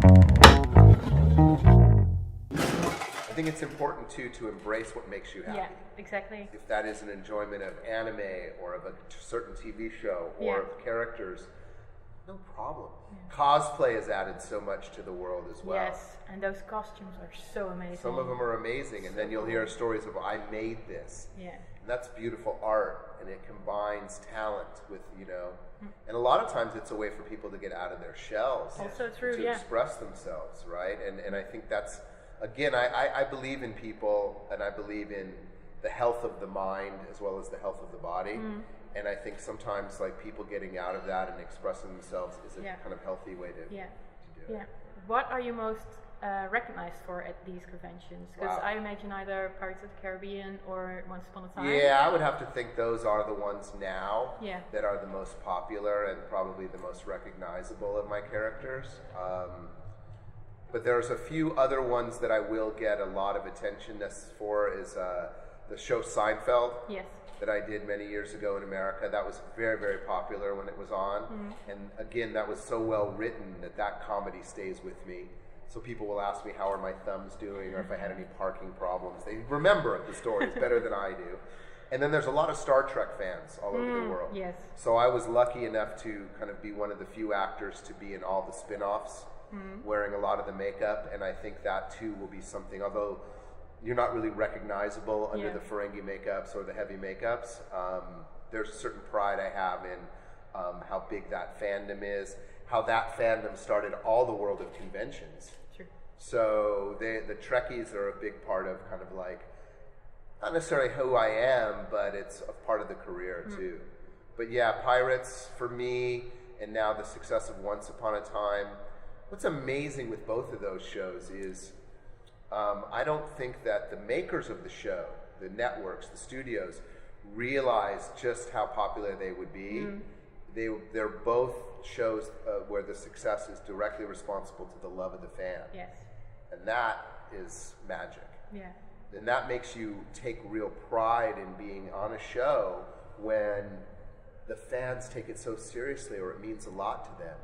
I think it's important too to embrace what makes you happy. Yeah, exactly. If that is an enjoyment of anime or of a certain TV show or of characters, no problem. Yeah. Cosplay has added so much to the world as well. Yes, and those costumes are so amazing. Some of them are amazing, and then you'll hear stories of, I made this. Yeah. And that's beautiful art, and it combines talent with, and a lot of times it's a way for people to get out of their shells. Also true, to express themselves, right? And I think that's, again, I believe in people, and I believe in the health of the mind as well as the health of the body. And I think sometimes people getting out of that and expressing themselves is a kind of healthy way to do it. What are you most recognized for at these conventions? Because I imagine either Pirates of the Caribbean or Once Upon a Time. Yeah, I would have to think those are the ones now that are the most popular and probably the most recognizable of my characters. But there's a few other ones that I will get a lot of attention for is the show Seinfeld. Yes. That I did many years ago in America. That was very, very popular when it was on. And again, that was so well written that comedy stays with me. So people will ask me, how are my thumbs doing, or if I had any parking problems. They remember the stories better than I do. And then there's a lot of Star Trek fans all over the world. Yes. So I was lucky enough to kind of be one of the few actors to be in all the spin-offs, wearing a lot of the makeup. And I think that too will be something, although you're not really recognizable under the Ferengi makeups or the heavy makeups. There's a certain pride I have in how big that fandom is, how that fandom started all the world of conventions. Sure. So the Trekkies are a big part of kind of not necessarily who I am, but it's a part of the career too. But yeah, Pirates for me, and now the success of Once Upon a Time. What's amazing with both of those shows is I don't think that the makers of the show, the networks, the studios, realize just how popular they would be. They're both shows where the success is directly responsible to the love of the fan. Yes. And that is magic. Yeah. And that makes you take real pride in being on a show when the fans take it so seriously, or it means a lot to them.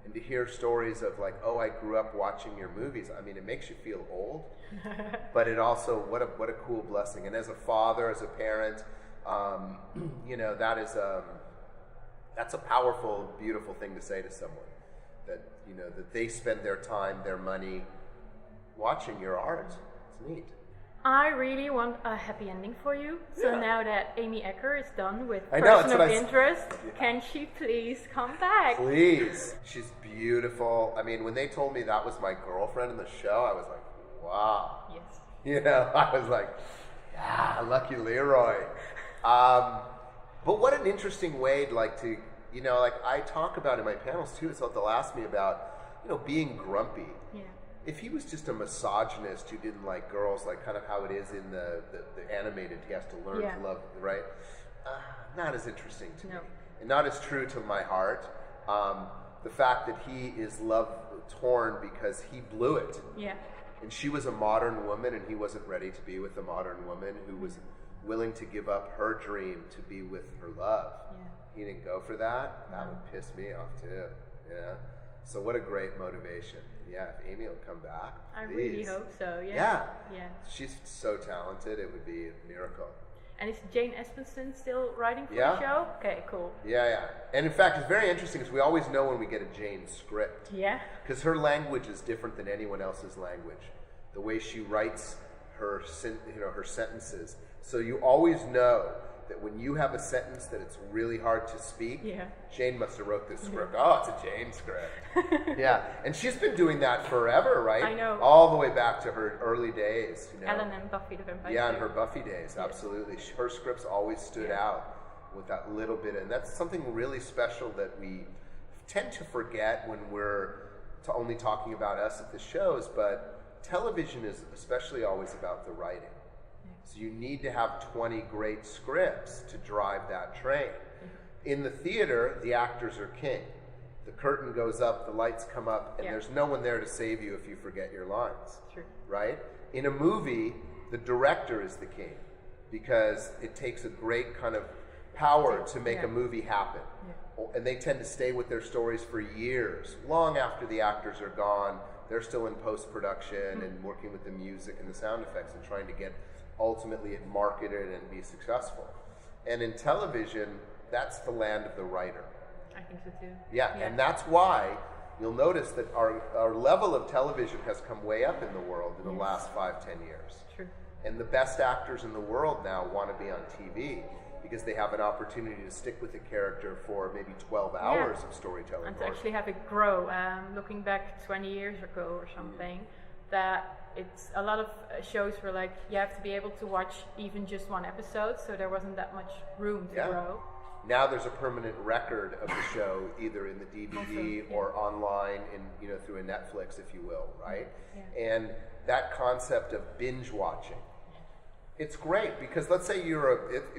And to hear stories of I grew up watching your movies. I mean, it makes you feel old, but it also, what a cool blessing. And as a father, as a parent, that's a powerful, beautiful thing to say to someone. That, that they spend their time, their money watching your art. It's neat. I really want a happy ending for you. So now that Amy Ecker is done with I know, Person of Interest, can she please come back? Please. She's beautiful. I mean, when they told me that was my girlfriend in the show, I was like, wow. Yes. I was like, yeah, lucky Leroy. But what an interesting way to I talk about in my panels too, so they'll ask me about, being grumpy. Yeah. If he was just a misogynist who didn't like girls, kind of how it is in the animated, he has to learn to love, right? Not as interesting to me. And not as true to my heart. The fact that he is love torn because he blew it. Yeah. And she was a modern woman, and he wasn't ready to be with a modern woman who was willing to give up her dream to be with her love. Yeah. He didn't go for that. That would piss me off too. Yeah. So what a great motivation. Yeah, if Amy will come back, I please. really hope so. Yeah. She's so talented. It would be a miracle. And is Jane Espenson still writing for the show? Okay, cool. Yeah. And in fact, it's very interesting because we always know when we get a Jane script. Yeah. Because her language is different than anyone else's language. The way she writes her sentences. So you always know that when you have a sentence that it's really hard to speak, Jane must have wrote this script. Oh, it's a Jane script. Yeah, and she's been doing that forever, right? I know. All the way back to her early days. Ellen and Buffy the Vampire. Yeah, in her Buffy days, absolutely. Her scripts always stood out with that little bit, and that's something really special that we tend to forget when we're only talking about us at the shows, but television is especially always about the writing. So you need to have 20 great scripts to drive that train. In the theater, the actors are king. The curtain goes up, the lights come up, and there's no one there to save you if you forget your lines. True. Right? In a movie, the director is the king because it takes a great kind of power to make a movie happen. and they tend to stay with their stories for years, long after the actors are gone. They're still in post-production and working with the music and the sound effects and trying to get ultimately it marketed and be successful. And in television, that's the land of the writer. I think so too. Yeah, and that's why you'll notice that our level of television has come way up in the world in the last 5-10 years. True. And the best actors in the world now want to be on TV because they have an opportunity to stick with a character for maybe 12 hours of storytelling. And to actually have it grow. Looking back 20 years ago or something, that it's a lot of shows were like, you have to be able to watch even just one episode, so there wasn't that much room to grow. Now there's a permanent record of the show, either in the DVD or online, through a Netflix, if you will, right? Yeah. And that concept of binge watching, it's great because let's say if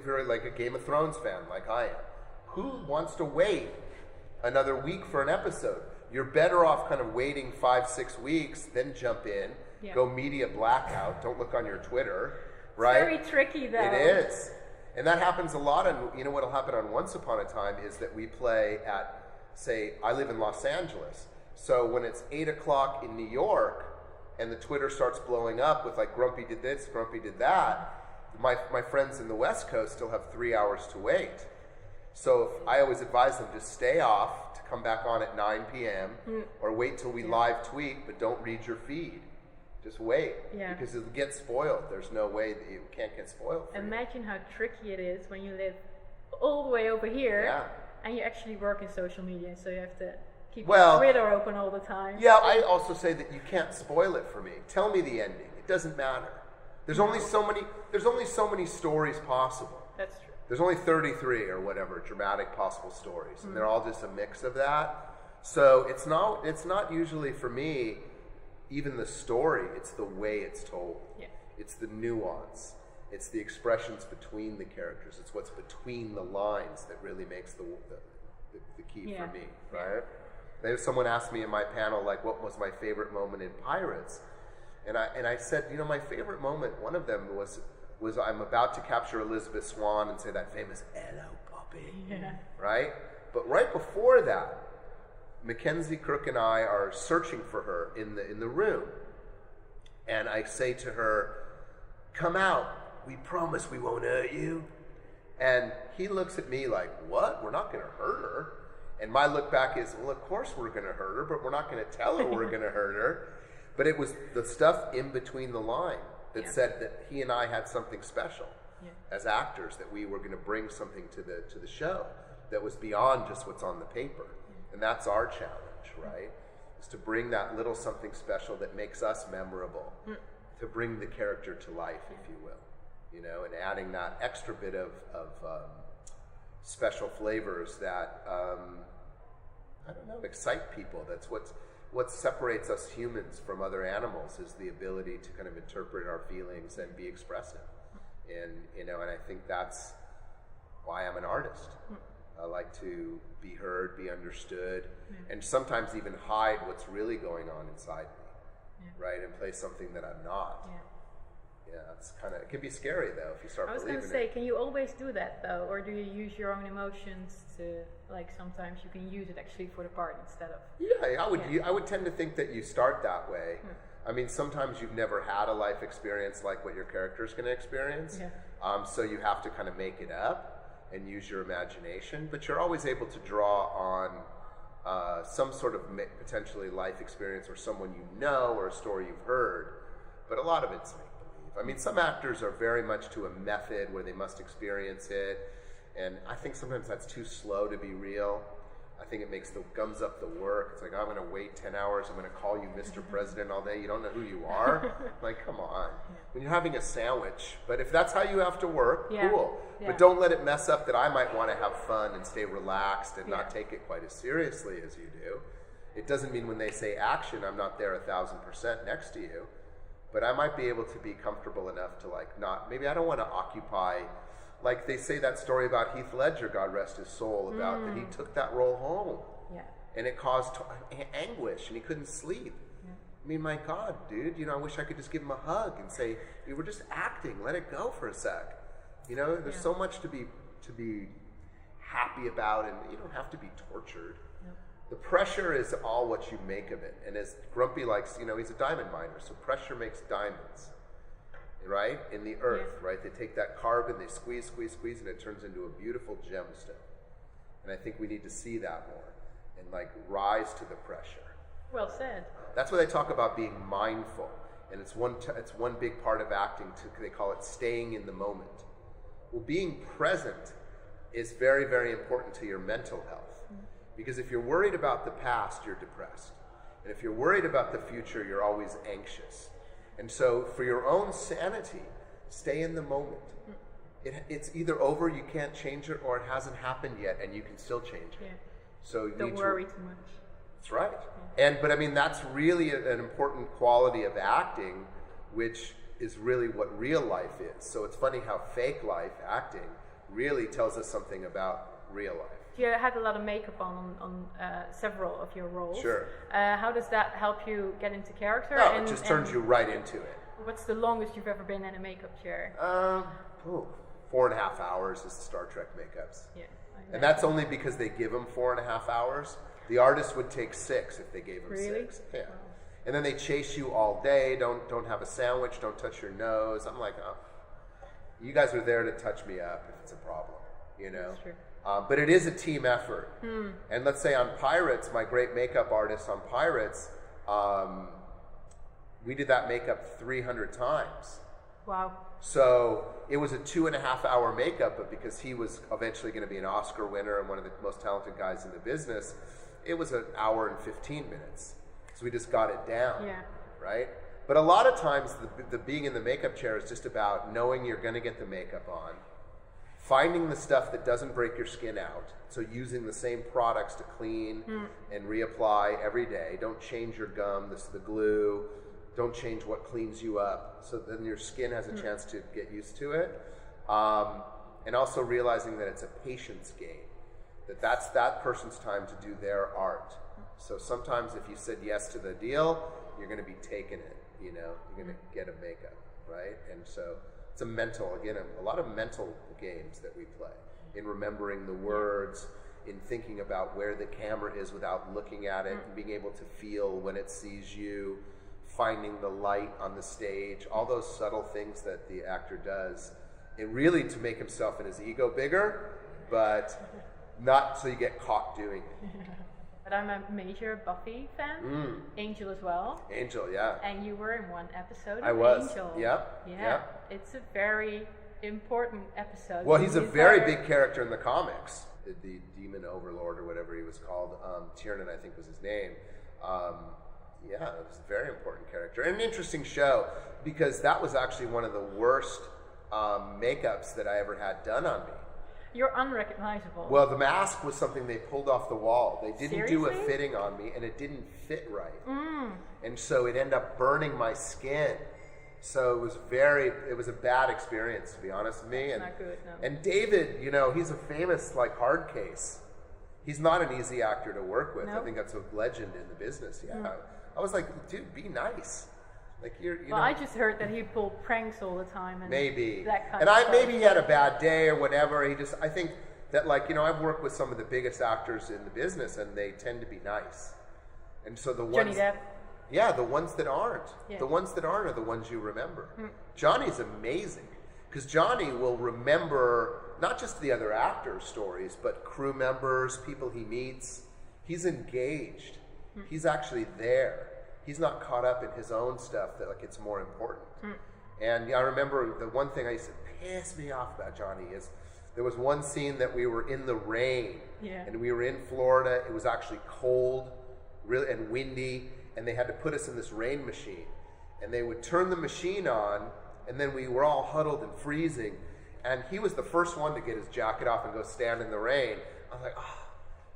you're like a Game of Thrones fan, like I am, who wants to wait another week for an episode? You're better off kind of waiting 5-6 weeks, then jump in, go media blackout, don't look on your Twitter, right? It's very tricky though. It is. And that happens a lot, and what'll happen on Once Upon a Time is that we play at, say, I live in Los Angeles, so when it's 8 o'clock in New York, and the Twitter starts blowing up with like, Grumpy did this, Grumpy did that, my friends in the West Coast still have 3 hours to wait. So I always advise them to stay off, to come back on at 9 p.m., or wait till we live tweet, but don't read your feed. Just wait, because it'll get spoiled. There's no way that you can't get spoiled. Imagine how tricky it is when you live all the way over here, and you actually work in social media, so you have to keep your Twitter open all the time. Yeah, I also say that you can't spoil it for me. Tell me the ending. It doesn't matter. There's only so many stories possible. That's true. There's only 33 or whatever dramatic possible stories, and they're all just a mix of that. So it's not usually for me even the story, it's the way it's told. Yeah. It's the nuance. It's the expressions between the characters. It's what's between the lines that really makes the key for me, right? Then someone asked me in my panel, like, what was my favorite moment in Pirates? And I said, my favorite moment, one of them was I'm about to capture Elizabeth Swann and say that famous "Hello, Poppy," right? But right before that, Mackenzie Crook and I are searching for her in the room, and I say to her, "Come out. We promise we won't hurt you." And he looks at me like, "What? We're not going to hurt her." And my look back is, "Well, of course we're going to hurt her, but we're not going to tell her we're going to hurt her." But it was the stuff in between the line that said that he and I had something special as actors, that we were going to bring something to the show that was beyond just what's on the paper. And that's our challenge, right? Is to bring that little something special that makes us memorable, to bring the character to life, if you will, and adding that extra bit of special flavors that, excite people. That's what separates us humans from other animals, is the ability to kind of interpret our feelings and be expressive. And, and I think that's why I'm an artist. I like to be heard, be understood, and sometimes even hide what's really going on inside me, right? And play something that I'm not. It's it can be scary though if you start believing it. I was going to say, can you always do that though, or do you use your own emotions to, like, sometimes you can use it actually for the part instead of? Yeah, I would tend to think that you start that way. I mean, sometimes you've never had a life experience like what your character's going to experience, so you have to kind of make it up and use your imagination, but you're always able to draw on some sort of potentially life experience, or someone or a story you've heard, but a lot of it's make-believe. I mean, some actors are very much to a method where they must experience it, and I think sometimes that's too slow to be real. I think it gums up the work. It's like, I'm going to wait 10 hours, I'm going to call you Mr. President all day, you don't know who you are? Like, come on. When you're having a sandwich, but if that's how you have to work, cool. But don't let it mess up that I might want to have fun and stay relaxed and not take it quite as seriously as you do. It doesn't mean when they say action, I'm not there 1,000% next to you, but I might be able to be comfortable enough to maybe I don't want to occupy, like they say that story about Heath Ledger, God rest his soul, about that he took that role home. And it caused anguish and he couldn't sleep. I mean, my God, dude, I wish I could just give him a hug and say, we were just acting, let it go for a sec. There's so much to be happy about, and you don't have to be tortured. Nope. The pressure is all what you make of it. And as Grumpy likes, he's a diamond miner, so pressure makes diamonds, right? In the earth, right? They take that carbon, they squeeze, squeeze, squeeze, and it turns into a beautiful gemstone. And I think we need to see that more and like rise to the pressure. Well said. That's why they talk about being mindful. And it's one big part of acting, they call it staying in the moment. Well, being present is very, very important to your mental health. Because if you're worried about the past, you're depressed. And if you're worried about the future, you're always anxious. And so for your own sanity, stay in the moment. It's either over, you can't change it, or it hasn't happened yet and you can still change it. Yeah. So you don't worry too much. That's right. But I mean, that's really an important quality of acting, which is really what real life is. So it's funny how fake life, acting, really tells us something about real life. You had a lot of makeup on several of your roles. Sure. How does that help you get into character? No, it just turns you right into it. What's the longest you've ever been in a makeup chair? 4.5 hours is the Star Trek makeups. Yeah. And that's only because they give them 4.5 hours. The artist would take 6 if they gave them 6. Yeah. Wow. And then they chase you all day. Don't have a sandwich. Don't touch your nose. I'm like, oh, you guys are there to touch me up if it's a problem, That's true. But it is a team effort. And let's say on Pirates, my great makeup artist on Pirates, we did that makeup 300 times. Wow. So it was a 2.5 hour makeup, but because he was eventually going to be an Oscar winner and one of the most talented guys in the business, it was an hour and 15 minutes. So we just got it down, right? But a lot of times the being in the makeup chair is just about knowing you're going to get the makeup on, finding the stuff that doesn't break your skin out, so using the same products to clean and reapply every day. Don't change your gum, the glue. Don't change what cleans you up, so then your skin has a chance to get used to it. And also realizing that it's a patience game, that's that person's time to do their art. So sometimes if you said yes to the deal, you're going to be taking it, you're going to get a makeup, right? And so it's a lot of mental games that we play in remembering the words, in thinking about where the camera is without looking at it, and being able to feel when it sees you, finding the light on the stage, all those subtle things that the actor does, and really to make himself and his ego bigger, but not so you get caught doing it. But I'm a major Buffy fan, Angel as well. Angel, yeah. And you were in one episode of I was. Angel. Yep. Yeah. Yep. It's a very important episode. Well, he's a very big character in the comics. The demon overlord or whatever he was called, Tiernan I think was his name. Yeah, it was a very important character. And an interesting show, because that was actually one of the worst makeups that I ever had done on me. You're unrecognizable. Well, the mask was something they pulled off the wall. They didn't do a Seriously? fitting on me, and it didn't fit right. And so it ended up burning my skin. So it was a bad experience, to be honest with me. And, not good, no. And David, he's a famous hard case. He's not an easy actor to work with. Nope. I think that's a legend in the business. Yeah. I was like, dude, be nice. Like I just heard that he pulled pranks all the time and maybe that kind and of I stuff. maybe he had a bad day or whatever. I think that I've worked with some of the biggest actors in the business, and they tend to be nice. And so the ones, Johnny Depp. Yeah, the ones that aren't, Yeah. the ones that aren't are the ones you remember. Johnny's amazing because Johnny will remember not just the other actors' stories, but crew members, people he meets. He's engaged. He's actually there. He's not caught up in his own stuff that it's more important. And I remember the one thing I used to piss me off about Johnny is there was one scene that we were in the rain, and we were in Florida. It was actually cold, really, and windy, and they had to put us in this rain machine. And they would turn the machine on, and then we were all huddled and freezing. And he was the first one to get his jacket off and go stand in the rain. I was like,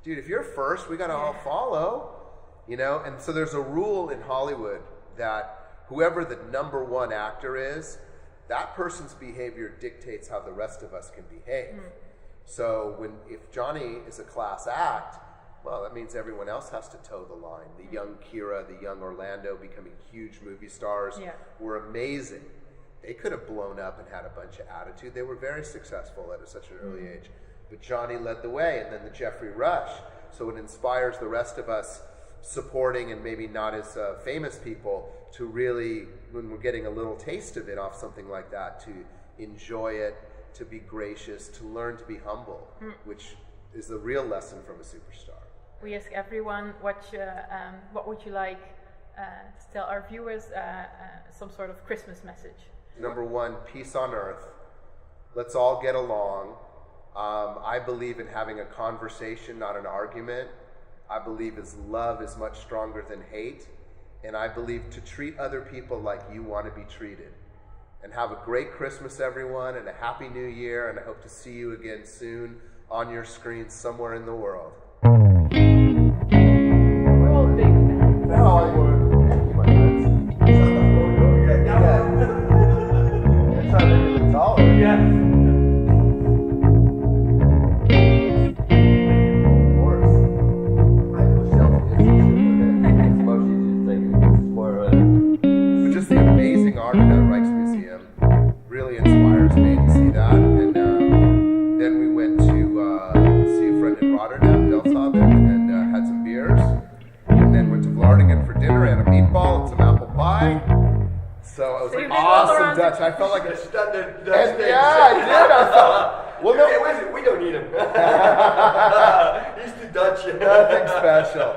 dude, if you're first, we got to all follow. And so there's a rule in Hollywood that whoever the number one actor is, that person's behavior dictates how the rest of us can behave. So if Johnny is a class act, well, that means everyone else has to toe the line. The young Kira, the young Orlando becoming huge movie stars were amazing. They could have blown up and had a bunch of attitude. They were very successful at such an early age. but Johnny led the way, and then the Jeffrey Rush. So it inspires the rest of us supporting and maybe not as famous people to really, when we're getting a little taste of it off something like that, to enjoy it, to be gracious, to learn to be humble, which is the real lesson from a superstar. We ask everyone what would you like to tell our viewers, some sort of Christmas message. Number one, peace on earth. Let's all get along. I believe in having a conversation, not an argument. I believe love is much stronger than hate. And I believe to treat other people like you want to be treated. And have a great Christmas, everyone, and a Happy New Year. And I hope to see you again soon on your screen somewhere in the world. We're all big fans. No, I would. Thank you, my friends. You're trying to make it taller. Yeah. Just the amazing art in that Rijksmuseum really inspires me to see that. And then we went to see a friend in Rotterdam, Delfshaven, and had some beers. And then went to Vlaardingen for dinner and a meatball and some apple pie. So it was like awesome Dutch. I felt like a standard Dutch thing. yeah, I did. I felt. Well, no, we don't need him. He's too Dutch. nothing special.